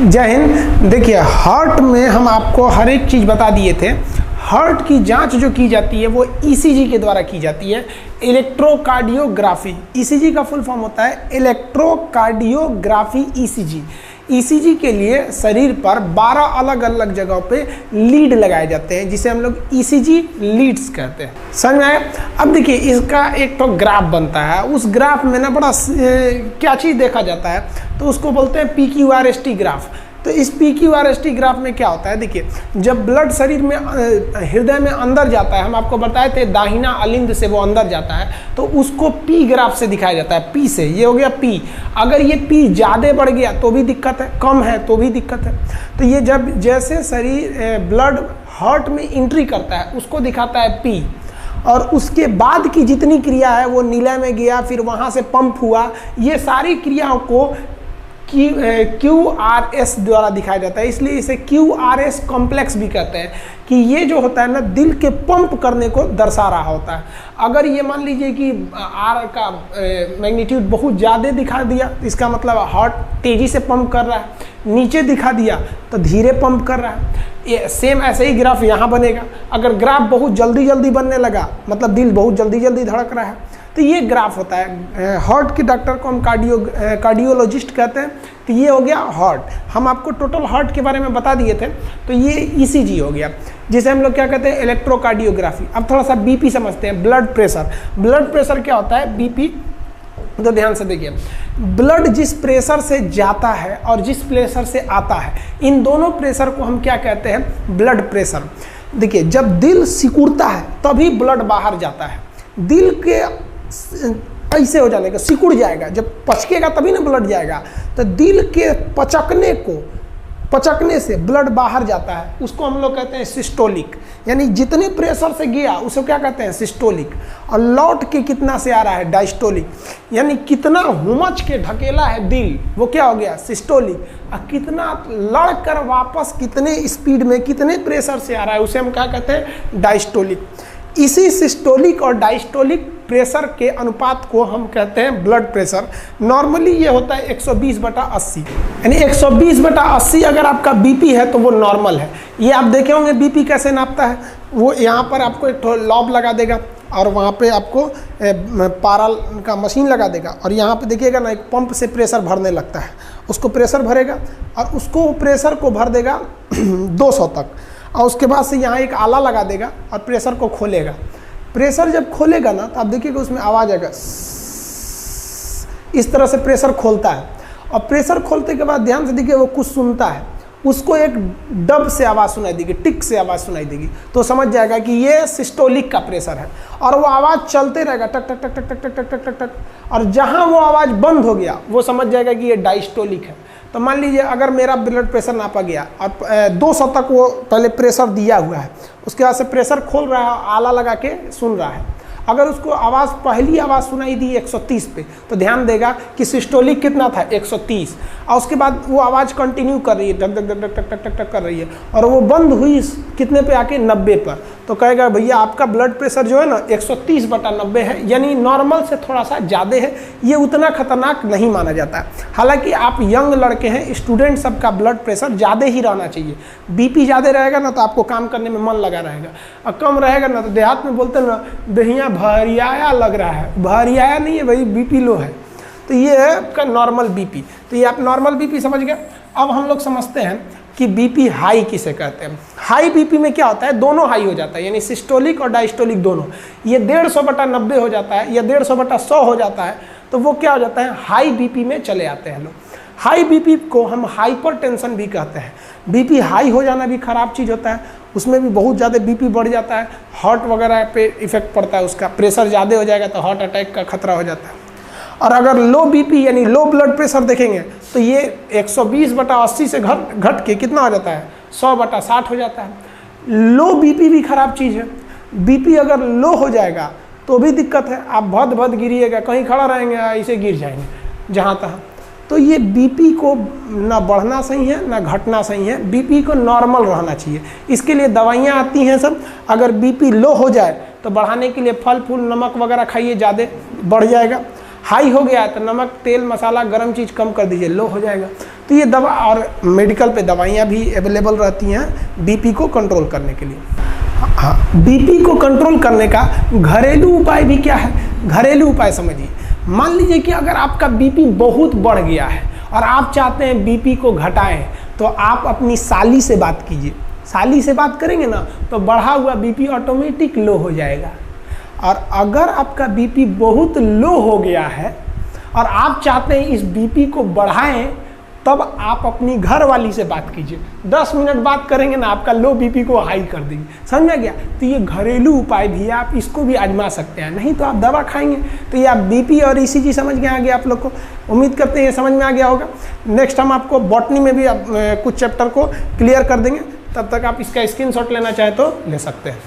जय हिंद। देखिए, हार्ट में हम आपको हर एक चीज़ बता दिए थे। हार्ट की जांच जो की जाती है वो ईसीजी के द्वारा की जाती है, इलेक्ट्रोकार्डियोग्राफी। ईसीजी का फुल फॉर्म होता है इलेक्ट्रोकार्डियोग्राफी ईसीजी। ईसीजी के लिए शरीर पर 12 अलग अलग जगहों पे लीड लगाए जाते हैं, जिसे हम लोग ईसीजी लीड्स कहते हैं। समझ में आया? अब देखिए, इसका एक तो ग्राफ बनता है। उस ग्राफ में ना बड़ा क्या चीज़ देखा जाता है, तो उसको बोलते हैं PQRST ग्राफ। तो इस PQRST ग्राफ में क्या होता है, देखिए, जब ब्लड शरीर में हृदय में अंदर जाता है, हम आपको बताए थे दाहिना अलिंद से वो अंदर जाता है, तो उसको P ग्राफ से दिखाया जाता है, P से। ये हो गया P। अगर ये P ज़्यादा बढ़ गया तो भी दिक्कत है, कम है तो भी दिक्कत है। तो ये जब जैसे शरीर ब्लड हार्ट में एंट्री करता है उसको दिखाता है P, और उसके बाद की जितनी क्रिया है वो नीले में गया, फिर वहाँ से पंप हुआ, ये सारी क्रियाओं को QRS द्वारा दिखाया जाता है। इसलिए इसे QRS कॉम्प्लेक्स भी कहते हैं कि ये जो होता है ना, दिल के पंप करने को दर्शा रहा होता है। अगर ये मान लीजिए कि R का मैग्नीट्यूड बहुत ज़्यादा दिखा दिया, इसका मतलब हार्ट तेज़ी से पंप कर रहा है। नीचे दिखा दिया तो धीरे पंप कर रहा है। ये सेम ऐसे ही ग्राफ यहाँ बनेगा। अगर ग्राफ बहुत जल्दी जल्दी बनने लगा, मतलब दिल बहुत जल्दी जल्दी धड़क रहा है, तो ये ग्राफ होता है। हार्ट के डॉक्टर को हम कार्डियोलॉजिस्ट कहते हैं। तो ये हो गया हार्ट। हम आपको टोटल हार्ट के बारे में बता दिए थे। तो ये ईसीजी हो गया, जिसे हम लोग क्या कहते हैं, इलेक्ट्रोकार्डियोग्राफी। अब थोड़ा सा बीपी समझते हैं, ब्लड प्रेशर। ब्लड प्रेशर क्या होता है, बीपी। तो ध्यान से देखिए, ब्लड जिस प्रेशर से जाता है और जिस प्रेशर से आता है, इन दोनों प्रेशर को हम क्या कहते हैं, ब्लड प्रेशर। देखिए, जब दिल सिकुड़ता है तभी ब्लड बाहर जाता है। दिल के ऐसे हो जाने का सिकुड़ जाएगा, जब पचकेगा तभी ना ब्लड जाएगा। तो दिल के पचकने से ब्लड बाहर जाता है, उसको हम लोग कहते हैं सिस्टोलिक। यानी जितने प्रेशर से गया उसे क्या कहते हैं, सिस्टोलिक। और लौट के कितना से आ रहा है, डायस्टोलिक। यानी कितना हुमच के ढकेला है दिल, वो क्या हो गया, सिस्टोलिक। और कितना लड़ कर वापस कितने स्पीड में कितने प्रेशर से आ रहा है, उसे हम क्या कहते हैं, डायस्टोलिक। इसी सिस्टोलिक और डायस्टोलिक प्रेशर के अनुपात को हम कहते हैं ब्लड प्रेशर। नॉर्मली ये होता है 120/80। यानी 120/80 अगर आपका बीपी है तो वो नॉर्मल है। ये आप देखे होंगे बीपी कैसे नापता है। वो यहाँ पर आपको एक लॉब लगा देगा और वहाँ पे आपको पारल का मशीन लगा देगा, और यहाँ पे देखिएगा ना, एक पंप से प्रेशर भरने लगता है। उसको प्रेशर भरेगा और उसको प्रेशर को भर देगा 200 तक, और उसके बाद से यहाँ एक आला लगा देगा और प्रेशर को खोलेगा। प्रेशर जब खोलेगा ना, तो आप देखिएगा उसमें आवाज़ आएगा, इस तरह से प्रेशर खोलता है। और प्रेशर खोलते के बाद ध्यान से देखिए, वो कुछ सुनता है, उसको एक डब से आवाज़ सुनाई देगी, टिक से आवाज़ सुनाई देगी, तो समझ जाएगा कि ये सिस्टोलिक का प्रेशर है। और वो आवाज़ चलते रहेगा, टक टक टक टक टक टक टक टक टक, और जहाँ वो आवाज़ बंद हो गया वो समझ जाएगा कि ये डायस्टोलिक है। तो मान लीजिए अगर मेरा ब्लड प्रेशर नापा गया और 200 तक वो पहले प्रेशर दिया हुआ है, उसके बाद से प्रेशर खोल रहा है, आला लगा के सुन रहा है। अगर उसको आवाज़, पहली आवाज़ सुनाई दी 130 पे, तो ध्यान देगा कि सिस्टोलिक कितना था, 130। और उसके बाद वो आवाज़ कंटिन्यू कर रही है, टक टक टक टक टक टक टक कर रही है, और वो बंद हुई कितने पे आके, 90 पर। तो कहेगा भैया आपका ब्लड प्रेशर जो है ना 130/90 है, यानी नॉर्मल से थोड़ा सा ज़्यादा है। ये उतना खतरनाक नहीं माना जाता है। हालांकि आप यंग लड़के हैं, स्टूडेंट, सबका ब्लड प्रेशर ज़्यादा ही रहना चाहिए। बीपी ज़्यादा रहेगा ना तो आपको काम करने में मन लगा रहेगा, और कम रहेगा ना तो देहात में बोलते ना, दहिया भरियाया लग रहा है। भरियाया नहीं है भाई, बीपी लो है। तो ये है आपका नॉर्मल बीपी। तो ये आप नॉर्मल बीपी समझ गए। अब हम लोग समझते हैं कि बीपी हाई किसे कहते हैं। हाई बीपी में क्या होता है, दोनों हाई हो जाता है, यानी सिस्टोलिक और डायस्टोलिक दोनों। ये 150/90 हो जाता है या 150/100 हो जाता है, तो वो क्या हो जाता है, हाई बीपी में चले आते हैं लोग। हाई बीपी को हम हाइपरटेंशन भी कहते हैं। बीपी हाई हो जाना भी खराब चीज़ होता है, उसमें भी बहुत ज़्यादा बीपी बढ़ जाता है, हार्ट वगैरह पे इफेक्ट पड़ता है उसका। प्रेशर ज़्यादा हो जाएगा तो हार्ट अटैक का खतरा हो जाता है। और अगर लो बीपी यानी लो ब्लड प्रेशर देखेंगे तो ये 120/80 से घट के कितना हो जाता है, 100/60 हो जाता है। लो बीपी भी खराब चीज़ है। बीपी अगर लो हो जाएगा तो भी दिक्कत है, आप भद गिरिएगा, कहीं खड़ा रहेंगे ऐसे गिर जाएंगे जहाँ तहाँ। तो ये बीपी को ना बढ़ना सही है ना घटना सही है, बीपी को नॉर्मल रहना चाहिए। इसके लिए दवाइयाँ आती हैं सब। अगर बीपी लो हो जाए तो बढ़ाने के लिए फल फूल नमक वगैरह खाइए, ज़्यादा बढ़ जाएगा। हाई हो गया है तो नमक तेल मसाला गर्म चीज़ कम कर दीजिए, लो हो जाएगा। तो तो ये दवा और मेडिकल पे दवाइयाँ भी अवेलेबल रहती हैं बीपी को कंट्रोल करने के लिए। हाँ, बीपी को कंट्रोल करने का घरेलू उपाय भी क्या है? घरेलू उपाय समझिए। मान लीजिए कि अगर आपका बीपी बहुत बढ़ गया है और आप चाहते हैं बीपी को घटाएं, तो आप अपनी साली से बात कीजिए। साली से बात करेंगे ना तो बढ़ा हुआ बीपी ऑटोमेटिक लो हो जाएगा। और अगर आपका बीपी बहुत लो हो गया है और आप चाहते हैं इस बीपी को बढ़ाएं, तब आप अपनी घर वाली से बात कीजिए। 10 मिनट बात करेंगे ना, आपका लो बीपी को हाई कर देंगे। समझ गया? तो ये घरेलू उपाय भी है, आप इसको भी आजमा सकते हैं। नहीं तो आप दवा खाएंगे। तो ये आप बीपी और ईसीजी समझ में आ गया आप लोग को। उम्मीद करते हैं ये समझ में आ गया होगा। नेक्स्ट हम आपको बॉटनी में भी कुछ चैप्टर को क्लियर कर देंगे। तब तक आप इसका स्क्रीनशॉट लेना चाहे तो ले सकते हैं।